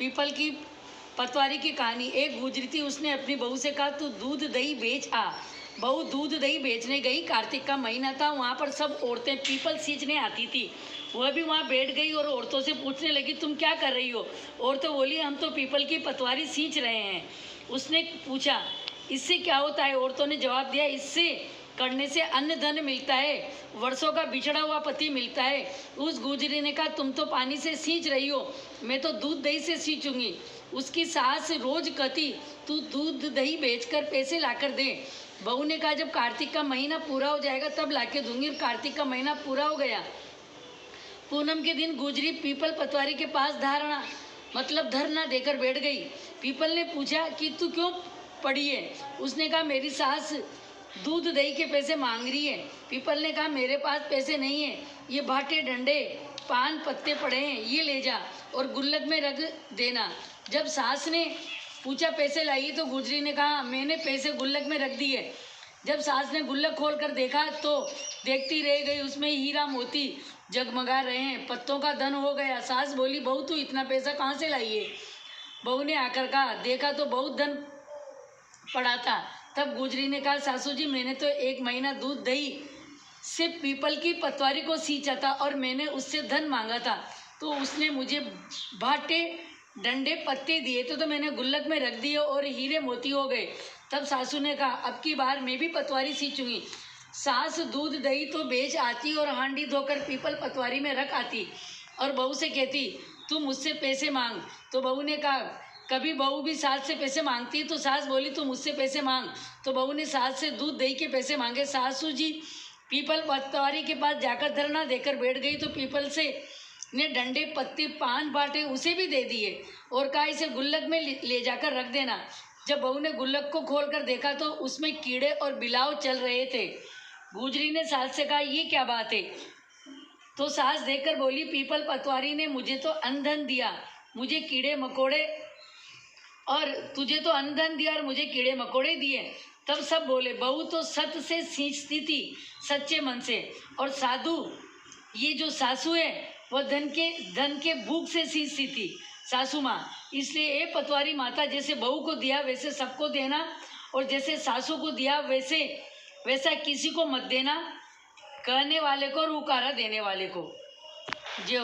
People की पतवारी की कहानी। एक गुजरी थी, उसने अपनी बहू से कहा तू दूध दही बेच आ। बहू दूध दही बेचने गई। कार्तिक का महीना था, वहाँ पर सब औरतें पीपल सींचने आती थी। वह भी वहाँ बैठ गई और औरतों से पूछने लगी तुम क्या कर रही हो। औरतें बोली हम तो पीपल की पतवारी सींच रहे हैं। उसने पूछा इससे क्या होता है। औरतों ने जवाब दिया इससे करने से अन्न धन मिलता है, वर्षों का बिछड़ा हुआ पति मिलता है। उस गुजरी ने कहा तुम तो पानी से सींच रही हो, मैं तो दूध दही से सींचूंगी। उसकी सास रोज कहती तू दूध दही बेचकर पैसे लाकर दे। बहू ने कहा जब कार्तिक का महीना पूरा हो जाएगा तब लाके दूंगी। कार्तिक का महीना पूरा हो गया। पूनम के दिन गुजरी पीपल पतवारी के पास धारणा मतलब धरना देकर बैठ गई। पीपल ने पूछा कि तू क्यों पड़ी है। उसने कहा मेरी सास दूध दही के पैसे मांग रही है। पीपल ने कहा मेरे पास पैसे नहीं है, ये भाटे डंडे पान पत्ते पड़े हैं, ये ले जा और गुल्लक में रख देना। जब सास ने पूछा पैसे लाइए तो गुजरी ने कहा मैंने पैसे गुल्लक में रख दिए। जब सास ने गुल्लक खोल कर देखा तो देखती रह गई, उसमें हीरा मोती जगमगा रहे हैं, पत्तों का धन हो गया। सास बोली बहू तू इतना पैसा कहाँ से लाई है। बहू ने आकर कहा देखा तो बहुत धन पड़ा था। तब गुजरी ने कहा सासू जी मैंने तो 1 महीना दूध दही से पीपल की पतवारी को सींचा था और मैंने उससे धन मांगा था, तो उसने मुझे भाटे डंडे पत्ते दिए तो मैंने गुल्लक में रख दिए और हीरे मोती हो गए। तब सासू ने कहा अब की बार मैं भी पतवारी सींचूंगी। सास दूध दही तो बेच आती और हांडी धोकर पीपल पतवारी में रख आती और बहू से कहती तू मुझसे पैसे मांग। तो बहू ने कहा कभी बहू भी सास से पैसे मांगती है। तो सास बोली तू मुझसे पैसे मांग। तो बहू ने सास से दूध दही के पैसे मांगे। सासू जी पीपल पतवारी के पास जाकर धरना देकर बैठ गई तो पीपल से ने डंडे पत्ते पान बाटे उसे भी दे दिए और कहा इसे गुल्लक में ले जाकर रख देना। जब बहू ने गुल्लक को खोलकर देखा तो उसमें कीड़े और बिलाव चल रहे थे। गुजरी ने सास से कहा ये क्या बात है। तो सास देखकर बोली पीपल पतवारी ने मुझे तो अनधन दिया, मुझे कीड़े मकोड़े, और तुझे तो अनधन दिया और मुझे कीड़े मकोड़े दिए। तब सब बोले बहू तो सत से सींचती थी सच्चे मन से, और साधु ये जो सासू है वह धन के भूख से सींचती थी सासू माँ। इसलिए ए पतवारी माता जैसे बहू को दिया वैसे सबको देना, और जैसे सासू को दिया वैसा किसी को मत देना, कहने वाले को और उकारा देने वाले को। जय हो।